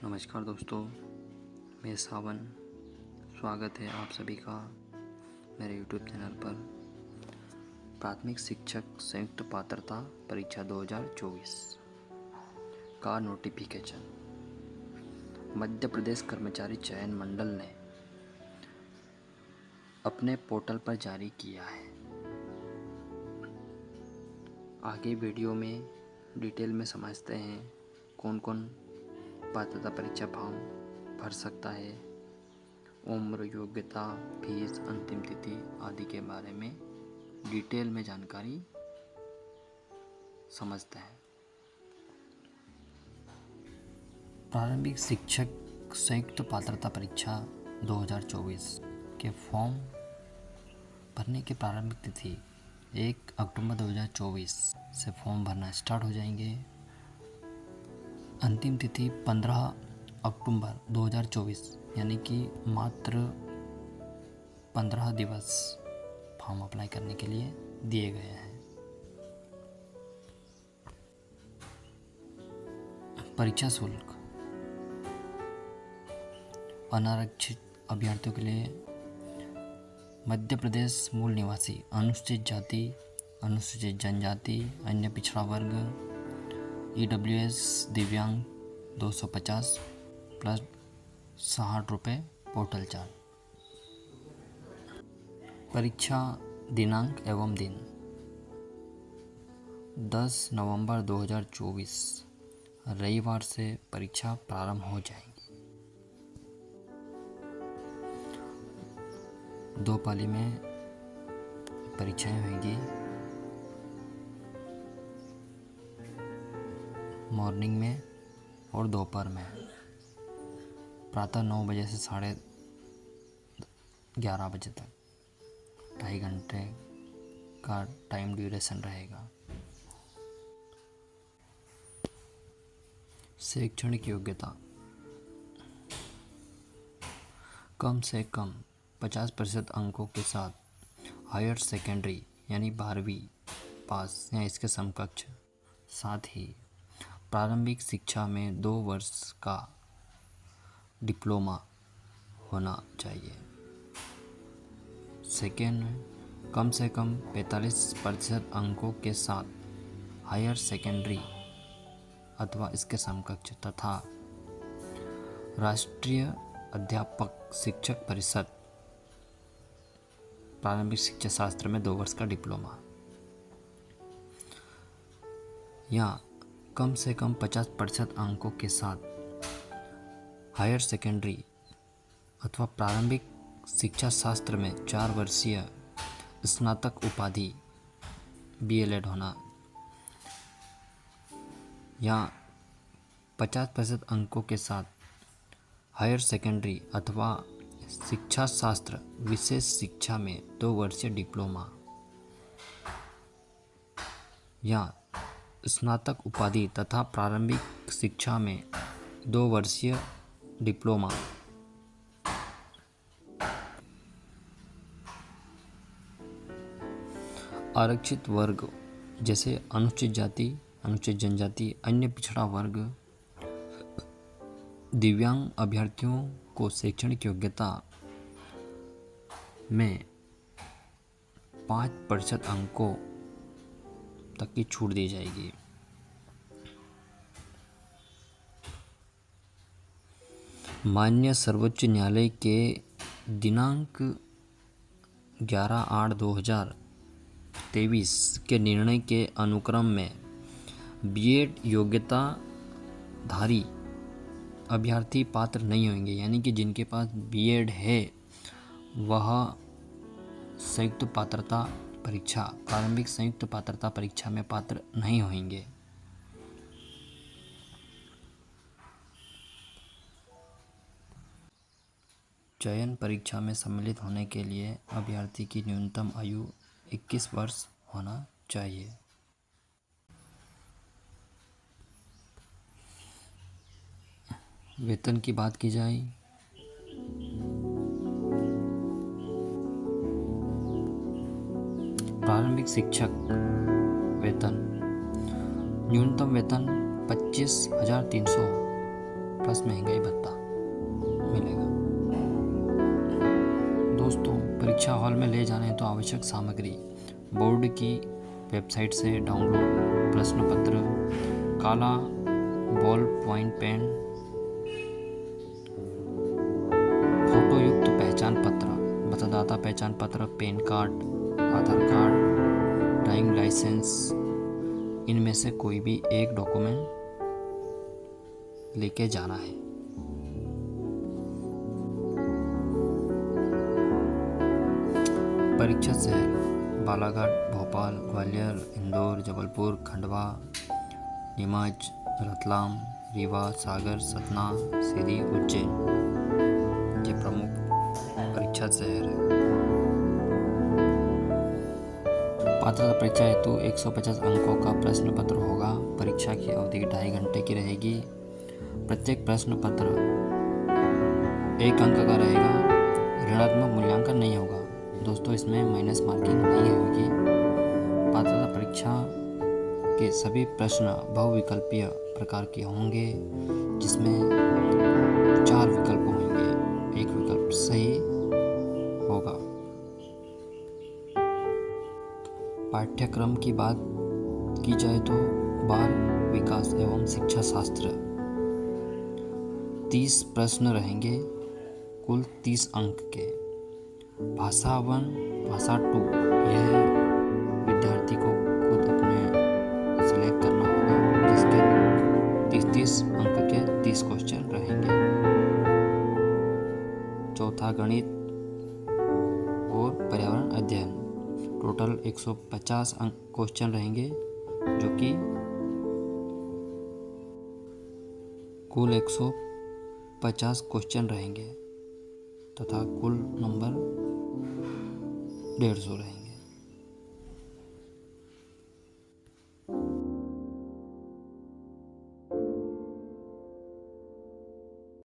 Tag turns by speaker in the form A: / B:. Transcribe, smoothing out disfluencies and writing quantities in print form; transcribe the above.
A: नमस्कार दोस्तों, मैं सावन। स्वागत है आप सभी का मेरे यूट्यूब चैनल पर। प्राथमिक शिक्षक संयुक्त पात्रता परीक्षा 2024 का नोटिफिकेशन मध्य प्रदेश कर्मचारी चयन मंडल ने अपने पोर्टल पर जारी किया है। आगे वीडियो में डिटेल में समझते हैं कौन कौन पात्रता परीक्षा फॉर्म भर सकता है, उम्र, योग्यता, फीस, अंतिम तिथि आदि के बारे में डिटेल में जानकारी समझते हैं। प्रारंभिक शिक्षक संयुक्त पात्रता परीक्षा 2024 के फॉर्म भरने की प्रारंभिक तिथि 1 अक्टूबर 2024 से फॉर्म भरना स्टार्ट हो जाएंगे। अंतिम तिथि 15 अक्टूबर 2024 यानी कि मात्र 15 दिवस फॉर्म अप्लाई करने के लिए दिए गए हैं। परीक्षा शुल्क अनारक्षित अभ्यर्थियों के लिए मध्य प्रदेश मूल निवासी, अनुसूचित जाति, अनुसूचित जनजाति, अन्य पिछड़ा वर्ग, EWS दिव्यांग 250 प्लस 60 रुपये पोर्टल चार्ज। परीक्षा दिनांक एवं दिन 10 नवंबर 2024 रविवार से परीक्षा प्रारंभ हो जाएगी। 2 पाली में परीक्षाएं होंगी। मॉर्निंग में और दोपहर में। प्रातः 9 बजे से 11:30 बजे तक 2.5 घंटे का टाइम ड्यूरेशन रहेगा। शैक्षणिक योग्यता कम से कम 50% अंकों के साथ हायर सेकेंडरी यानी 12वीं पास या इसके समकक्ष, साथ ही प्रारंभिक शिक्षा में 2 वर्ष का डिप्लोमा होना चाहिए। सेकेंड, कम से कम 45% अंकों के साथ हायर सेकेंडरी अथवा इसके समकक्ष तथा राष्ट्रीय अध्यापक शिक्षक परिषद प्रारंभिक शिक्षा शास्त्र में 2 वर्ष का डिप्लोमा, या कम से कम 50% अंकों के साथ हायर सेकेंडरी अथवा प्रारंभिक शिक्षा शास्त्र में 4 वर्षीय स्नातक उपाधि BLED होना, या 50% अंकों के साथ हायर सेकेंडरी अथवा शिक्षा शास्त्र विशेष शिक्षा में 2 वर्षीय डिप्लोमा या स्नातक उपाधि तथा प्रारंभिक शिक्षा में 2 वर्षीय डिप्लोमा। आरक्षित वर्ग जैसे अनुसूचित जाति, अनुसूचित जनजाति, अन्य पिछड़ा वर्ग, दिव्यांग अभ्यर्थियों को शैक्षणिक योग्यता में 5% अंकों तक की छूट दी जाएगी। माननीय सर्वोच्च न्यायालय के दिनांक 11/8/2023 के निर्णय के अनुक्रम में BEd योग्यता धारी अभ्यर्थी पात्र नहीं होंगे, यानी कि जिनके पास BEd है वह संयुक्त पात्रता परीक्षा, प्रारंभिक संयुक्त पात्रता परीक्षा में पात्र नहीं होंगे। चयन परीक्षा में सम्मिलित होने के लिए अभ्यर्थी की न्यूनतम आयु 21 वर्ष होना चाहिए। वेतन की बात की जाए, प्रारंभिक शिक्षक वेतन न्यूनतम वेतन 25,300 प्लस महंगाई भत्ता मिलेगा। दोस्तों, परीक्षा हॉल में ले जाने तो आवश्यक सामग्री बोर्ड की वेबसाइट से डाउनलोड प्रश्न पत्र, काला बॉल पॉइंट पेन, फोटोयुक्त पहचान पत्र, मतदाता पहचान पत्र, पैन कार्ड, आधार कार्ड, ड्राइविंग लाइसेंस, इनमें से कोई भी एक डॉक्यूमेंट लेके जाना है। परीक्षा शहर बालाघाट, भोपाल, ग्वालियर, इंदौर, जबलपुर, खंडवा, नीमच, रतलाम, रीवा, सागर, सतना, सीधी, उज्जैन ये प्रमुख परीक्षा शहर है। पात्रता परीक्षा हेतु 150 अंकों का प्रश्न पत्र होगा। परीक्षा की अवधि 2.5 घंटे की रहेगी। प्रत्येक प्रश्न पत्र 1 अंक का रहेगा। ऋणात्मक मूल्यांकन नहीं होगा। दोस्तों, इसमें माइनस मार्किंग नहीं होगी। पात्रता परीक्षा के सभी प्रश्न बहुविकल्पीय प्रकार के होंगे, जिसमें 4 विकल्प होंगे, 1 विकल्प सही होगा। पाठ्यक्रम की बात की जाए तो बाल विकास एवं शिक्षा शास्त्र 30 प्रश्न रहेंगे, कुल 30 अंक के। भाषा 1, भाषा 2 यह विद्यार्थी को खुद अपने सिलेक्ट करना होगा, जिसके 30 अंक के 30 क्वेश्चन रहेंगे। चौथा गणित और पर्यावरण अध्ययन, टोटल 150 अंक क्वेश्चन रहेंगे, जो कि कुल 150 क्वेश्चन रहेंगे तथा कुल नंबर 150 रहेंगे।